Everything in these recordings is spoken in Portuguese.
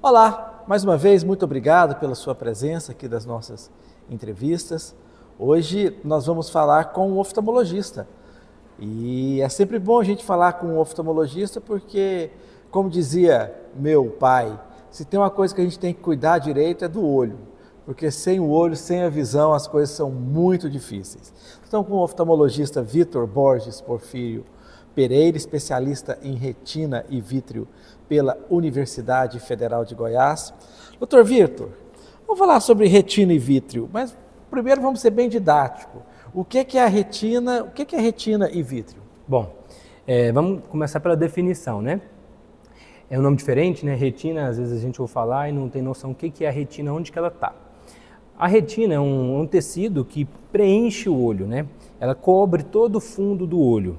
Olá, mais uma vez, muito obrigado pela sua presença aqui das nossas entrevistas. Hoje nós vamos falar com um oftalmologista. E é sempre bom a gente falar com um oftalmologista porque, como dizia meu pai, se tem uma coisa que a gente tem que cuidar direito é do olho. Porque sem o olho, sem a visão, as coisas são muito difíceis. Então, com o oftalmologista Vitor Borges Porfírio Pereira, especialista em retina e vítreo pela Universidade Federal de Goiás. Doutor Vitor, vamos falar sobre retina e vítreo, mas primeiro vamos ser bem didático. O que é a retina, o que é retina e vítreo? Bom, vamos começar pela definição, né? É um nome diferente, né? Retina, às vezes a gente ouve falar e não tem noção o que é a retina, onde que ela está. A retina é um tecido que preenche o olho, né? Ela cobre todo o fundo do olho.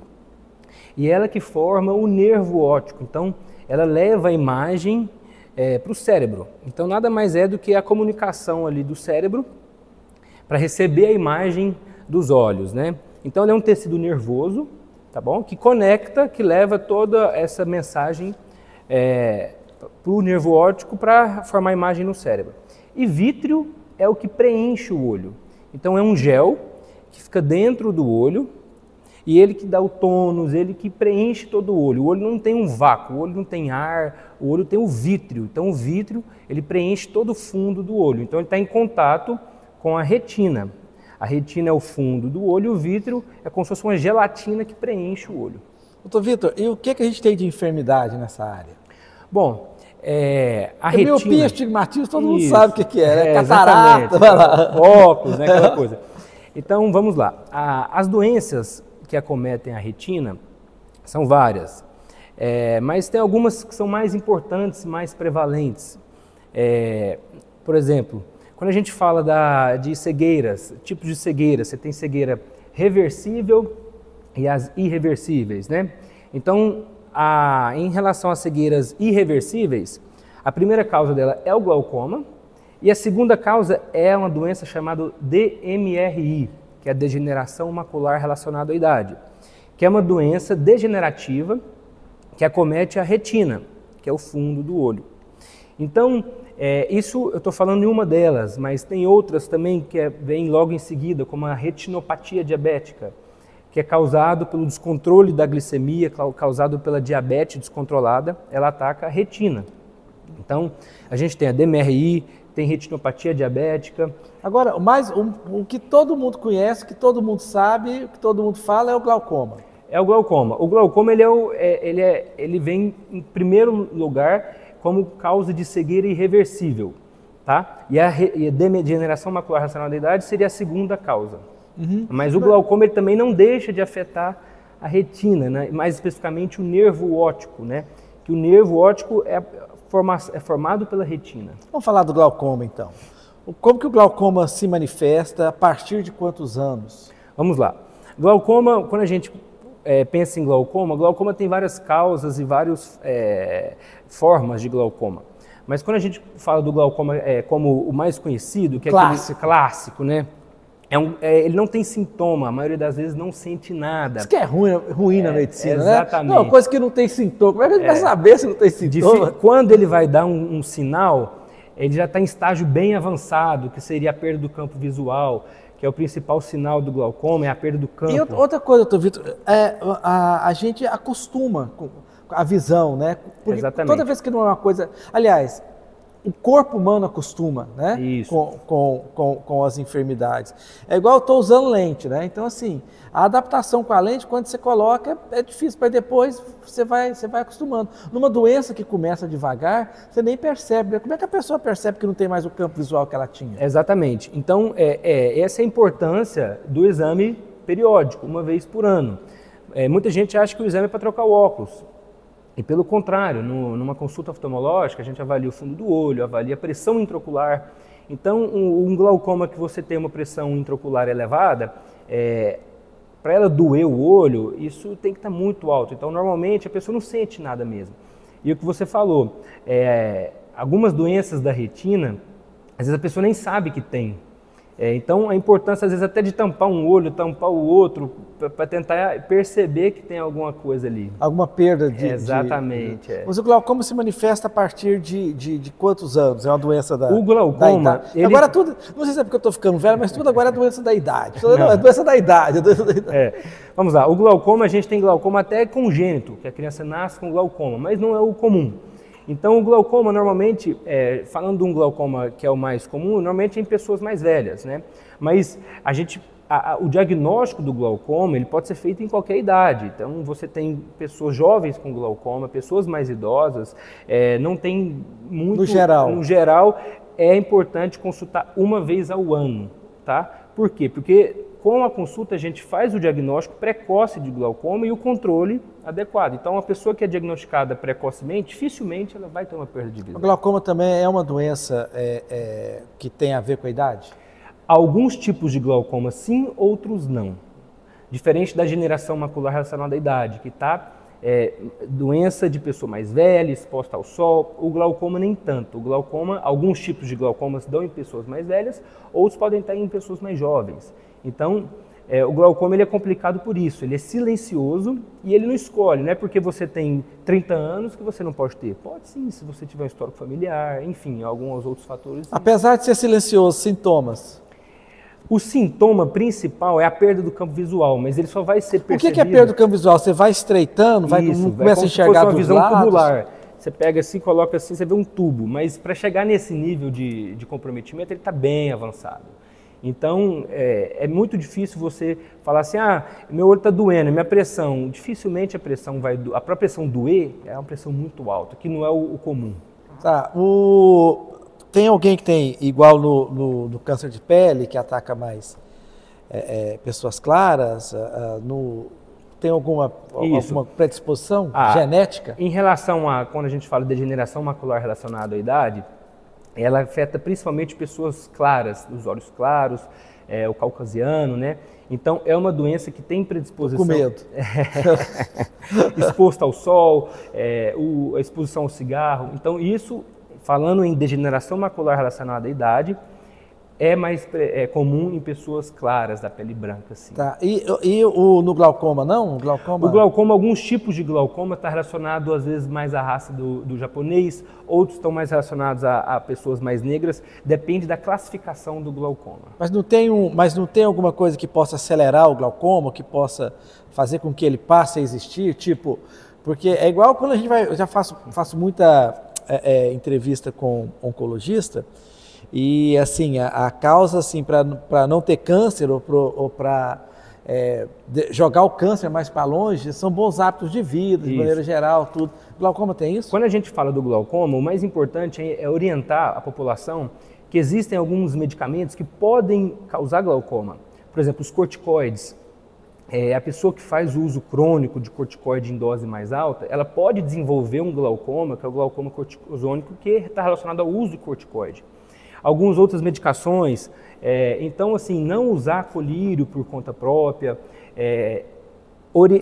E ela que forma o nervo óptico. Então, ela leva a imagem para o cérebro. Então, nada mais é do que a comunicação ali do cérebro para receber a imagem dos olhos, né? Então, ele é um tecido nervoso, tá bom? Que conecta, que leva toda essa mensagem para o nervo óptico para formar a imagem no cérebro. E vítreo é o que preenche o olho. Então, é um gel que fica dentro do olho e ele que dá o tônus, ele que preenche todo o olho. O olho não tem um vácuo, o olho não tem ar, o olho tem o vítreo. Então, o vítreo, ele preenche todo o fundo do olho. Então, ele está em contato com a retina. A retina é o fundo do olho e o vítreo é como se fosse uma gelatina que preenche o olho. Doutor Vitor, e o que a gente tem de enfermidade nessa área? Bom, a retina... miopia, astigmatismo, todo mundo sabe o que é, né? Catarata, óculos, né? Aquela coisa. Então, vamos lá. As doenças que acometem a retina são várias, mas tem algumas que são mais importantes, mais prevalentes. Por exemplo, quando a gente fala de cegueiras, tipos de cegueira, você tem cegueira reversível e as irreversíveis, né? Então, em relação às cegueiras irreversíveis, a primeira causa dela é o glaucoma e a segunda causa é uma doença chamada DMRI, que é a degeneração macular relacionada à idade, que é uma doença degenerativa que acomete a retina, que é o fundo do olho. Então, isso eu estou falando em uma delas, mas tem outras também que vêm logo em seguida, como a retinopatia diabética, que é causado pelo descontrole da glicemia, causado pela diabetes descontrolada, ela ataca a retina. Então, a gente tem a DMRI, tem retinopatia diabética. Agora, o que todo mundo conhece, que todo mundo sabe, o que todo mundo fala é o glaucoma. É o glaucoma. O glaucoma ele vem em primeiro lugar como causa de cegueira irreversível, tá? E a degeneração macular relacionada à idade seria a segunda causa. Uhum. Mas o glaucoma ele também não deixa de afetar a retina, né? Mais especificamente o nervo óptico, né? Que o nervo óptico é formado pela retina. Vamos falar do glaucoma, então. Como que o glaucoma se manifesta, a partir de quantos anos? Vamos lá. Glaucoma, quando a gente pensa em glaucoma tem várias causas e várias formas de glaucoma. Mas quando a gente fala do glaucoma como o mais conhecido, que é aquele clássico, né? Ele não tem sintoma, a maioria das vezes não sente nada. Isso que é ruim na medicina, exatamente. Né? Não, coisa que não tem sintoma. Como é que a gente vai saber se não tem sintoma? Quando ele vai dar um sinal, ele já está em estágio bem avançado, que seria a perda do campo visual, que é o principal sinal do glaucoma, é a perda do campo. E outra coisa, doutor Vitor, a gente acostuma com a visão, né? Porque exatamente. Toda vez que não é uma coisa... Aliás, o corpo humano acostuma, né? Com as enfermidades. É igual eu estou usando lente, né? Então, assim, a adaptação com a lente, quando você coloca, é difícil, mas depois você vai acostumando. Numa doença que começa devagar, você nem percebe, né? Como é que a pessoa percebe que não tem mais o campo visual que ela tinha? Exatamente. Então, essa é a importância do exame periódico, uma vez por ano. Muita gente acha que o exame é para trocar o óculos. E pelo contrário, numa consulta oftalmológica, a gente avalia o fundo do olho, avalia a pressão intraocular. Então, um glaucoma que você tem uma pressão intraocular elevada, para ela doer o olho, isso tem que estar muito alto. Então, normalmente, a pessoa não sente nada mesmo. E o que você falou, algumas doenças da retina, às vezes a pessoa nem sabe que tem. Então, a importância, às vezes, até de tampar um olho, tampar o outro, para tentar perceber que tem alguma coisa ali. Alguma perda de... Exatamente. Mas o glaucoma se manifesta a partir de quantos anos? É uma doença da O glaucoma... da idade. Agora tudo, não sei se é porque eu estou ficando velho, mas tudo agora é doença da idade. É doença da idade. Vamos lá, o glaucoma, a gente tem glaucoma até congênito, que a criança nasce com glaucoma, mas não é o comum. Então, o glaucoma, normalmente, falando de um glaucoma que é o mais comum, normalmente é em pessoas mais velhas, né? Mas o diagnóstico do glaucoma, ele pode ser feito em qualquer idade. Então, você tem pessoas jovens com glaucoma, pessoas mais idosas, não tem muito... No geral, é importante consultar uma vez ao ano, tá? Por quê? Porque com a consulta a gente faz o diagnóstico precoce de glaucoma e o controle adequado. Então, a pessoa que é diagnosticada precocemente, dificilmente ela vai ter uma perda de visão. O glaucoma também é uma doença que tem a ver com a idade? Alguns tipos de glaucoma sim, outros não. Diferente da degeneração macular relacionada à idade, que está doença de pessoa mais velha, exposta ao sol. O glaucoma nem tanto. O glaucoma, alguns tipos de glaucomas dão em pessoas mais velhas, outros podem estar em pessoas mais jovens. Então, o glaucoma ele é complicado por isso, ele é silencioso e ele não escolhe, não é porque você tem 30 anos que você não pode ter. Pode sim, se você tiver um histórico familiar, enfim, alguns outros fatores. Apesar de ser silencioso, sintomas? O sintoma principal é a perda do campo visual, mas ele só vai ser percebido... O que é perda do campo visual? Você vai estreitando, começa a enxergar dos lados? Uma visão tubular. Você pega assim, coloca assim, você vê um tubo, mas para chegar nesse nível de comprometimento, ele está bem avançado. Então, é muito difícil você falar assim, meu olho está doendo, minha pressão. Dificilmente a pressão vai... A própria pressão doer é uma pressão muito alta, que não é o comum. Tá, tem alguém que tem, igual no câncer de pele, que ataca mais pessoas claras, tem alguma predisposição genética? Em relação a, quando a gente fala de degeneração macular relacionada à idade, ela afeta principalmente pessoas claras, os olhos claros, o caucasiano, né? Então, é uma doença que tem predisposição... Com medo. Exposta ao sol, a exposição ao cigarro. Então, isso, falando em degeneração macular relacionada à idade, é mais comum em pessoas claras, da pele branca. Assim. Tá. E no glaucoma, não? O glaucoma, alguns tipos de glaucoma estão relacionados, às vezes, mais à raça do japonês, outros estão mais relacionados a pessoas mais negras, depende da classificação do glaucoma. Mas não tem alguma coisa que possa acelerar o glaucoma, que possa fazer com que ele passe a existir? Tipo, porque é igual quando a gente vai... Eu já faço muita entrevista com oncologista, e assim, a causa assim, para não ter câncer ou para jogar o câncer mais para longe são bons hábitos de vida, de maneira geral, tudo. O glaucoma tem isso? Quando a gente fala do glaucoma, o mais importante é orientar a população que existem alguns medicamentos que podem causar glaucoma. Por exemplo, os corticoides. A pessoa que faz o uso crônico de corticoide em dose mais alta, ela pode desenvolver um glaucoma, que é o glaucoma corticosônico, que está relacionado ao uso de corticoide. Algumas outras medicações, então assim, não usar colírio por conta própria,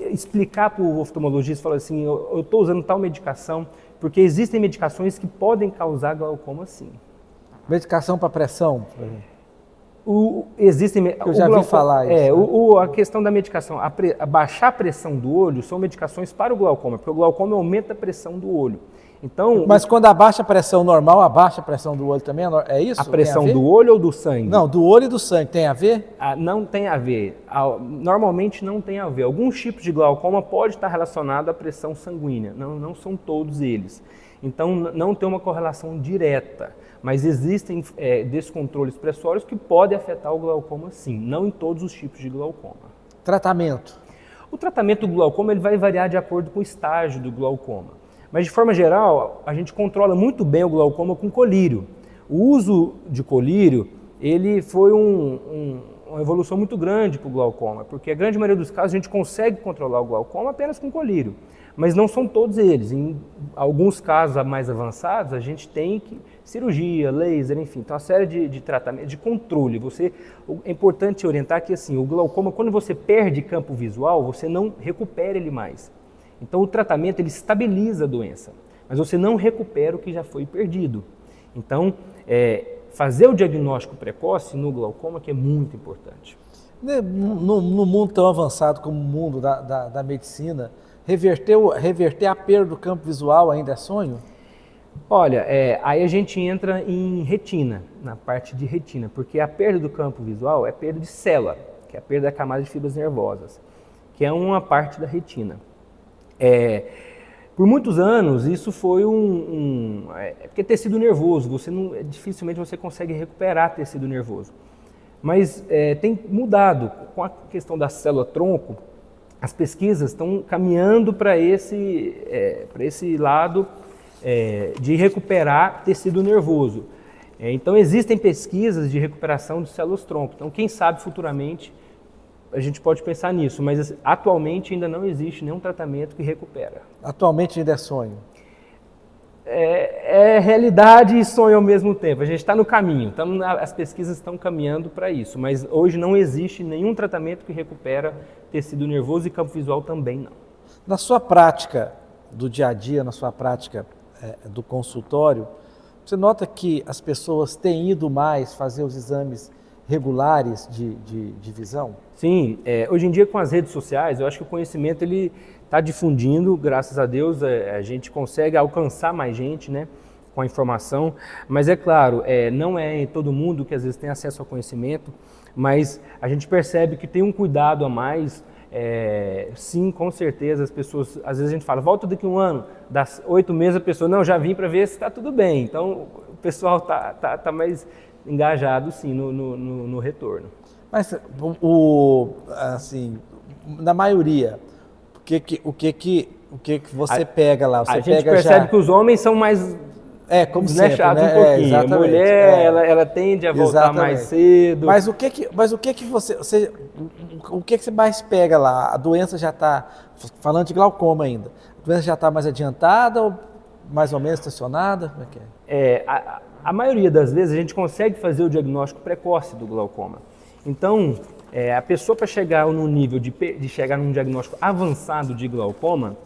explicar para o oftalmologista, falar assim, eu estou usando tal medicação, porque existem medicações que podem causar glaucoma sim. Medicação para pressão, por exemplo? Eu já vi falar isso. A questão da medicação, baixar a pressão do olho são medicações para o glaucoma, porque o glaucoma aumenta a pressão do olho. Então, mas quando abaixa a pressão normal, abaixa a pressão do olho também? É isso? A pressão do olho ou do sangue? Não, do olho e do sangue. Tem a ver? Não tem a ver. Normalmente não tem a ver. Alguns tipos de glaucoma pode estar relacionado à pressão sanguínea. Não são todos eles. Então, não tem uma correlação direta. Mas existem descontroles pressórios que podem afetar o glaucoma sim. Não em todos os tipos de glaucoma. Tratamento? O tratamento do glaucoma ele vai variar de acordo com o estágio do glaucoma. Mas, de forma geral, a gente controla muito bem o glaucoma com colírio. O uso de colírio, ele foi uma evolução muito grande para o glaucoma, porque a grande maioria dos casos a gente consegue controlar o glaucoma apenas com colírio, mas não são todos eles. Em alguns casos mais avançados, a gente tem cirurgia, laser, enfim, então uma série de tratamentos, de controle. É importante orientar que assim, o glaucoma, quando você perde campo visual, você não recupera ele mais. Então, o tratamento ele estabiliza a doença, mas você não recupera o que já foi perdido. Então, fazer o diagnóstico precoce no glaucoma que é muito importante. No mundo tão avançado como o mundo da medicina, reverter a perda do campo visual ainda é sonho? Olha, aí a gente entra em retina, na parte de retina, porque a perda do campo visual é perda de célula, que é a perda da camada de fibras nervosas, que é uma parte da retina. Por muitos anos, isso foi porque tecido nervoso, dificilmente você consegue recuperar tecido nervoso. Mas tem mudado, com a questão da célula-tronco, as pesquisas estão caminhando para esse lado de recuperar tecido nervoso. Então, existem pesquisas de recuperação de células-tronco. Então, quem sabe futuramente a gente pode pensar nisso, mas atualmente ainda não existe nenhum tratamento que recupera. Atualmente ainda é sonho? É realidade e sonho ao mesmo tempo. A gente está no caminho, as pesquisas estão caminhando para isso, mas hoje não existe nenhum tratamento que recupera tecido nervoso e campo visual também não. Na sua prática do dia a dia, na sua prática do consultório, você nota que as pessoas têm ido mais fazer os exames regulares de visão? Sim, hoje em dia com as redes sociais, eu acho que o conhecimento ele está difundindo, graças a Deus, a gente consegue alcançar mais gente, né, com a informação, mas é claro, não é em todo mundo que às vezes tem acesso ao conhecimento, mas a gente percebe que tem um cuidado a mais. Sim, com certeza, as pessoas, às vezes a gente fala, volta daqui um ano, das 8 meses a pessoa, não, já vim para ver se está tudo bem, então o pessoal tá mais engajado sim no retorno. Mas assim, na maioria, o que você pega lá? Você a gente percebe que os homens são mais como sempre, né? Um pouquinho. A mulher, ela tende a voltar mais cedo. Mas o que você mais pega lá? A doença já está, falando de glaucoma ainda, a doença já está mais adiantada ou mais ou menos estacionada? Como é que é? A maioria das vezes a gente consegue fazer o diagnóstico precoce do glaucoma. Então, a pessoa para chegar no nível de chegar num diagnóstico avançado de glaucoma,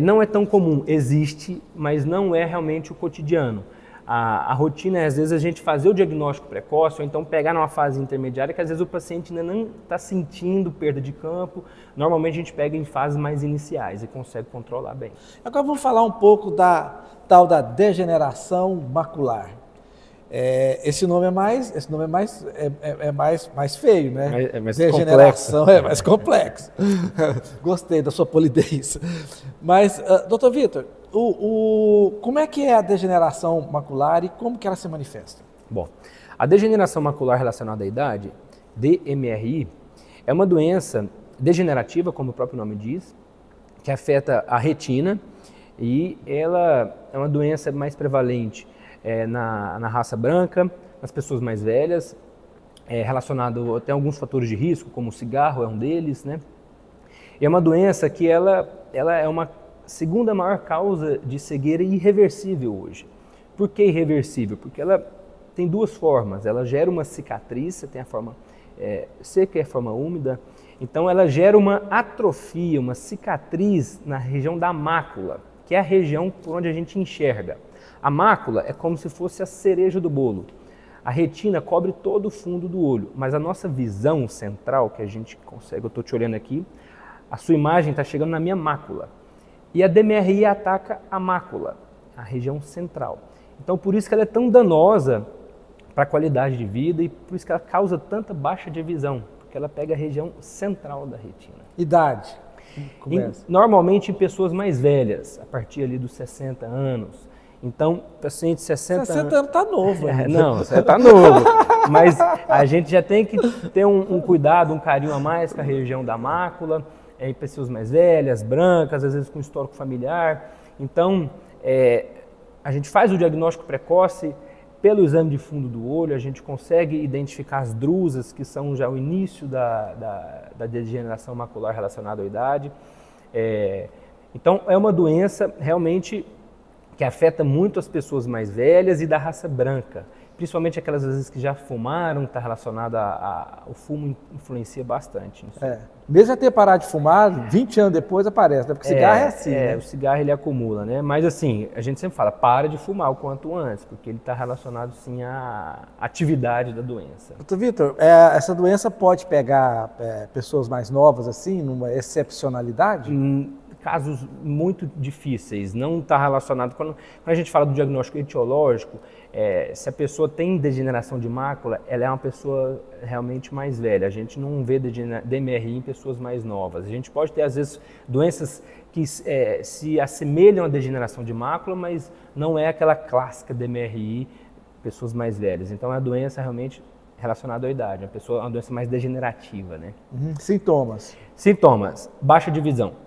não é tão comum, existe, mas não é realmente o cotidiano. A rotina é, às vezes, a gente fazer o diagnóstico precoce, ou então pegar numa fase intermediária, que às vezes o paciente ainda não está sentindo perda de campo. Normalmente a gente pega em fases mais iniciais e consegue controlar bem. Agora vamos falar um pouco da tal da degeneração macular. Esse nome é mais feio, né? É mais degeneração complexo. É mais complexo. Gostei da sua polidez. Mas, doutor Vitor, como é que é a degeneração macular e como que ela se manifesta? Bom, a degeneração macular relacionada à idade, DMRI, é uma doença degenerativa, como o próprio nome diz, que afeta a retina e ela é uma doença mais prevalente na raça branca, nas pessoas mais velhas, relacionado até a alguns fatores de risco, como o cigarro é um deles, né? E é uma doença que ela é uma segunda maior causa de cegueira irreversível hoje. Por que irreversível? Porque ela tem duas formas, ela gera uma cicatriz, você tem a forma seca e a forma úmida, então ela gera uma atrofia, uma cicatriz na região da mácula, que é a região por onde a gente enxerga. A mácula é como se fosse a cereja do bolo. A retina cobre todo o fundo do olho, mas a nossa visão central, que a gente consegue, eu estou te olhando aqui, a sua imagem está chegando na minha mácula. E a DMRI ataca a mácula, a região central. Então, por isso que ela é tão danosa para a qualidade de vida e por isso que ela causa tanta baixa de visão, porque ela pega a região central da retina. Idade? Normalmente em pessoas mais velhas, a partir ali dos 60 anos. Então, paciente de 60 anos... 60 anos está novo. Não, você está novo. Mas a gente já tem que ter um cuidado, um carinho a mais com a região da mácula, em pessoas mais velhas, brancas, às vezes com histórico familiar. Então, a gente faz o diagnóstico precoce pelo exame de fundo do olho, a gente consegue identificar as drusas, que são já o início da degeneração macular relacionada à idade. Então, é uma doença realmente que afeta muito as pessoas mais velhas e da raça branca. principalmente aquelas vezes que já fumaram, está relacionado o fumo influencia bastante nisso. Mesmo a ter parado de fumar, 20 anos depois aparece, né? Porque cigarro é assim, né? O cigarro ele acumula, né? Mas assim, a gente sempre fala, para de fumar o quanto antes, porque ele está relacionado sim à atividade da doença. Doutor Vitor, essa doença pode pegar pessoas mais novas assim, numa excepcionalidade? Casos muito difíceis, não está relacionado, quando a gente fala do diagnóstico etiológico, se a pessoa tem degeneração de mácula, ela é uma pessoa realmente mais velha, a gente não vê DMRI em pessoas mais novas, a gente pode ter às vezes doenças que se assemelham à degeneração de mácula, mas não é aquela clássica DMRI, pessoas mais velhas, então é a doença realmente relacionada à idade, uma doença mais degenerativa, né? Sintomas? Sintomas, baixa de visão.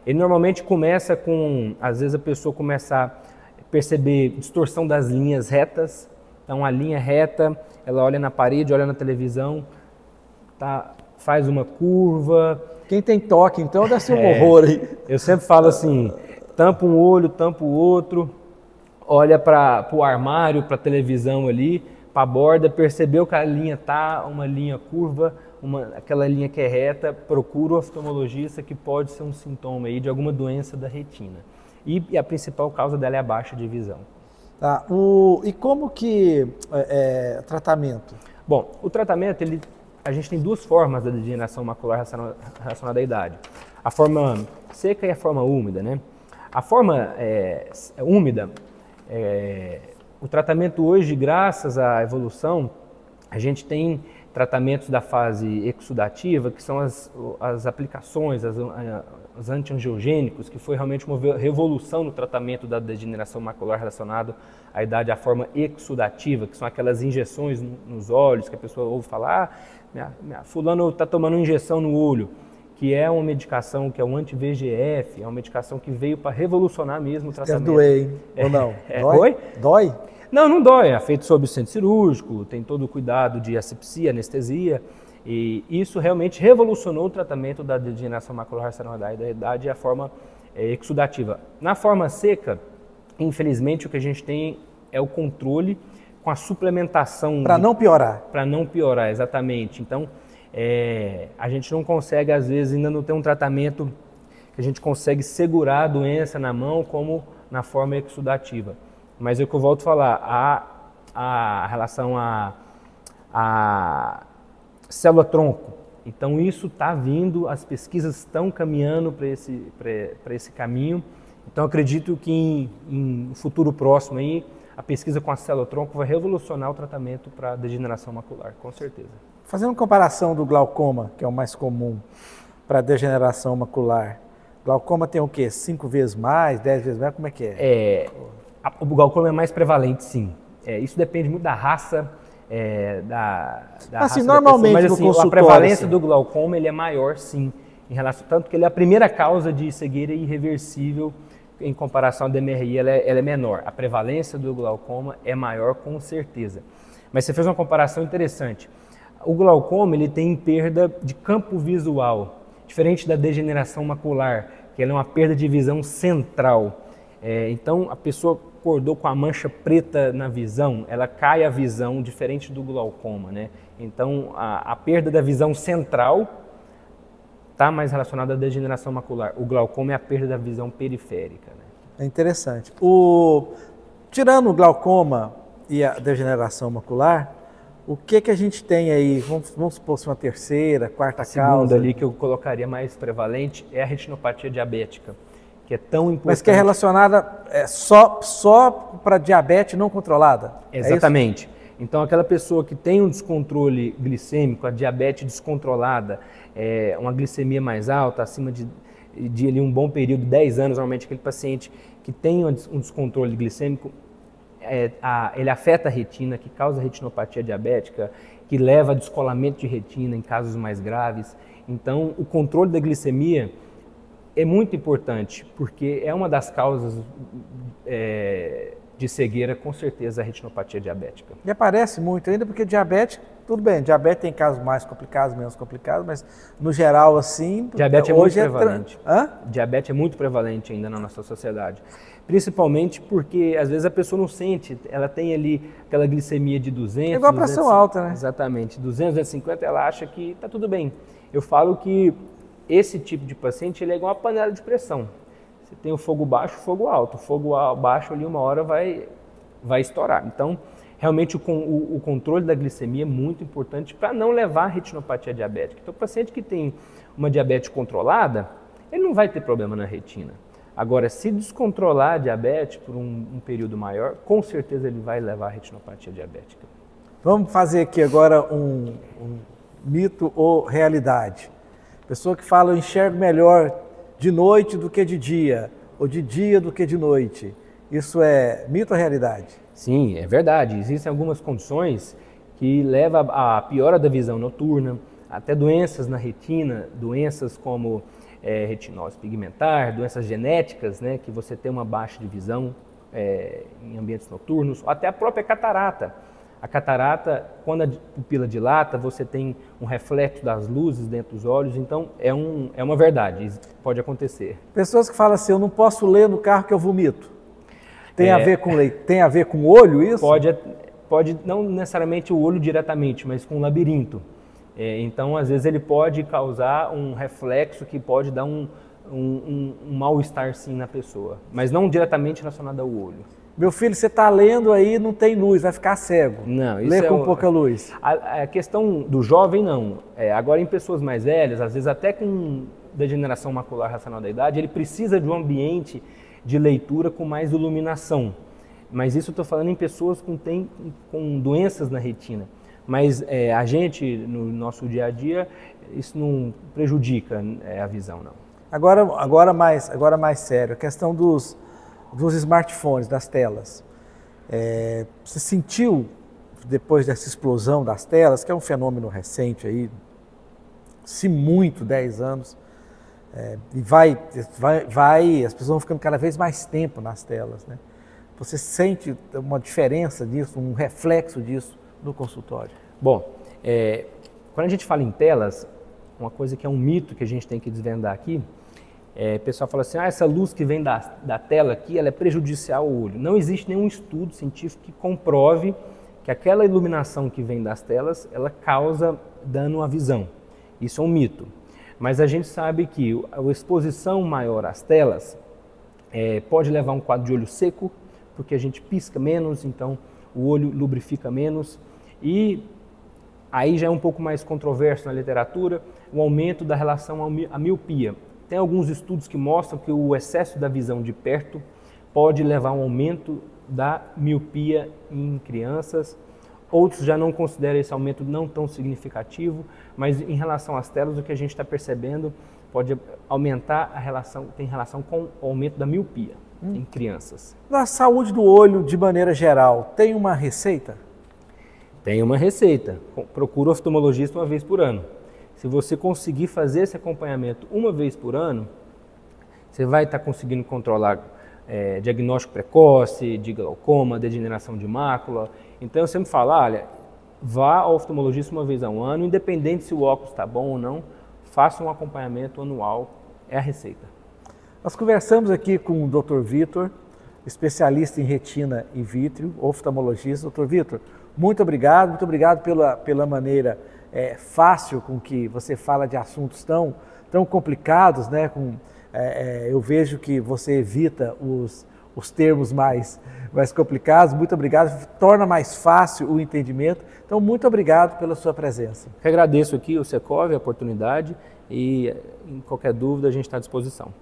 Ele normalmente começa com, às vezes a pessoa começa a perceber distorção das linhas retas, então a linha reta, ela olha na parede, olha na televisão, faz uma curva. Quem tem toque então deve ser um horror aí. Eu sempre falo assim, tampa um olho, tampa o outro, olha para o armário, para a televisão ali, para a borda, percebeu que a linha está uma linha curva, aquela linha que é reta, procura o oftalmologista, que pode ser um sintoma aí de alguma doença da retina. E a principal causa dela é a baixa de visão. Tá. E como que tratamento? Bom, o tratamento, a gente tem duas formas da degeneração macular relacionada à idade. A forma seca e a forma úmida, né? A forma úmida, o tratamento hoje, graças à evolução, a gente tem tratamentos da fase exudativa, que são as aplicações, os antiangiogênicos, que foi realmente uma revolução no tratamento da degeneração macular relacionado à idade, à forma exudativa, que são aquelas injeções nos olhos, que a pessoa ouve falar, fulano está tomando uma injeção no olho, que é uma medicação que é um anti-VEGF, é uma medicação que veio para revolucionar mesmo o tratamento. Deve doer, hein? Ou não? Dói? Oi? Dói? Não dói, é feito sob o centro cirúrgico, tem todo o cuidado de asepsia, anestesia, e isso realmente revolucionou o tratamento da degeneração macular relacionada à idade e a forma exudativa. Na forma seca, infelizmente, o que a gente tem é o controle com a suplementação. Para não piorar. Para não piorar, exatamente. Então, a gente não consegue, às vezes, ainda não tem um tratamento que a gente consegue segurar a doença na mão como na forma exudativa. Mas é o que eu volto a falar, a relação à célula-tronco. Então isso está vindo, as pesquisas estão caminhando para esse caminho. Então acredito que em futuro próximo aí, a pesquisa com a célula-tronco vai revolucionar o tratamento para degeneração macular, com certeza. Fazendo uma comparação do glaucoma, que é o mais comum para degeneração macular, glaucoma tem o quê? 5 vezes mais, 10 vezes mais? Como é que é? O glaucoma é mais prevalente, sim. Isso depende muito da raça, da assim, raça normalmente da pessoa. Mas assim, no consultório, a prevalência assim, do glaucoma ele é maior, sim, em relação, tanto que ele é a primeira causa de cegueira irreversível em comparação à DMRI, ela é menor. A prevalência do glaucoma é maior, com certeza. Mas você fez uma comparação interessante. O glaucoma ele tem perda de campo visual, diferente da degeneração macular, que ela é uma perda de visão central. Então, a pessoa acordou com a mancha preta na visão, ela cai a visão, diferente do glaucoma, né? Então, a perda da visão central está mais relacionada à degeneração macular. O glaucoma é a perda da visão periférica, né? É interessante. Tirando o glaucoma e a degeneração macular, o que a gente tem aí? Vamos supor uma terceira, quarta causa. A segunda ali que eu colocaria mais prevalente é a retinopatia diabética, que é tão importante. Mas que é relacionada só para diabetes não controlada? Exatamente. Então, aquela pessoa que tem um descontrole glicêmico, a diabetes descontrolada, uma glicemia mais alta, acima de ali um bom período, 10 anos, normalmente aquele paciente que tem um descontrole glicêmico, ele afeta a retina, que causa retinopatia diabética, que leva a descolamento de retina em casos mais graves. Então, o controle da glicemia é muito importante, porque é uma das causas de cegueira, com certeza, a retinopatia diabética. E aparece muito ainda, porque diabetes tudo bem, diabetes tem casos mais complicados, menos complicados, mas no geral, assim... Diabetes é hoje muito prevalente. Diabetes é muito prevalente ainda na nossa sociedade. Principalmente porque, às vezes, a pessoa não sente, ela tem ali aquela glicemia de 200... É igual a pressão alta, né? Exatamente, 200, 250, ela acha que está tudo bem. Eu falo que esse tipo de paciente, ele é igual uma panela de pressão. Você tem o fogo baixo, o fogo alto. O fogo baixo ali, uma hora vai estourar. Então, realmente o controle da glicemia é muito importante para não levar a retinopatia diabética. Então, o paciente que tem uma diabetes controlada, ele não vai ter problema na retina. Agora, se descontrolar a diabetes por um período maior, com certeza ele vai levar a retinopatia diabética. Vamos fazer aqui agora um mito ou realidade. Pessoa que fala, eu enxergo melhor de noite do que de dia, ou de dia do que de noite. Isso é mito ou realidade? Sim, é verdade. Existem algumas condições que levam à piora da visão noturna, até doenças na retina, doenças como retinose pigmentar, doenças genéticas, né, que você tem uma baixa de visão em ambientes noturnos, ou até a própria catarata. A catarata, quando a pupila dilata, você tem um reflexo das luzes dentro dos olhos, então é uma verdade, isso pode acontecer. Pessoas que falam assim, eu não posso ler no carro que eu vomito. Tem a ver com leite? Tem a ver com o olho isso? Pode não necessariamente o olho diretamente, mas com o labirinto. Então, às vezes, ele pode causar um reflexo que pode dar um mal-estar sim na pessoa, mas não diretamente relacionado ao olho. Meu filho, você está lendo aí, não tem luz, vai ficar cego. Não, isso lê com pouca luz. A questão do jovem, não. Agora, em pessoas mais velhas, às vezes até com degeneração macular relacionada à idade, ele precisa de um ambiente de leitura com mais iluminação. Mas isso eu estou falando em pessoas com doenças na retina. Mas a gente, no nosso dia a dia, isso não prejudica a visão, não. Agora mais sério, a questão dos smartphones, das telas. Você sentiu, depois dessa explosão das telas, que é um fenômeno recente aí, se muito, 10 anos, e as pessoas vão ficando cada vez mais tempo nas telas, né? Você sente uma diferença disso, um reflexo disso no consultório? Bom, quando a gente fala em telas, uma coisa que é um mito que a gente tem que desvendar aqui, o pessoal fala assim, essa luz que vem da tela aqui, ela é prejudicial ao olho. Não existe nenhum estudo científico que comprove que aquela iluminação que vem das telas, ela causa dano à visão. Isso é um mito. Mas a gente sabe que a exposição maior às telas pode levar a um quadro de olho seco, porque a gente pisca menos, então o olho lubrifica menos. E aí já é um pouco mais controverso na literatura, o aumento da relação à miopia. Tem alguns estudos que mostram que o excesso da visão de perto pode levar a um aumento da miopia em crianças. Outros já não consideram esse aumento não tão significativo, mas em relação às telas, o que a gente está percebendo pode aumentar tem relação com o aumento da miopia em crianças. Na saúde do olho, de maneira geral, tem uma receita? Tem uma receita. Procura o oftalmologista uma vez por ano. Se você conseguir fazer esse acompanhamento uma vez por ano, você vai estar conseguindo controlar diagnóstico precoce, de glaucoma, degeneração de mácula. Então eu sempre falo, olha, vá ao oftalmologista uma vez ao ano, independente se o óculos está bom ou não, faça um acompanhamento anual, é a receita. Nós conversamos aqui com o Dr. Vitor, especialista em retina e vítreo, oftalmologista. Dr. Vitor, muito obrigado pela maneira fácil com que você fala de assuntos tão complicados, né? Eu vejo que você evita os termos mais complicados. Muito obrigado, torna mais fácil o entendimento. Então, muito obrigado pela sua presença. Eu agradeço aqui o Secov, a oportunidade, e em qualquer dúvida a gente está à disposição.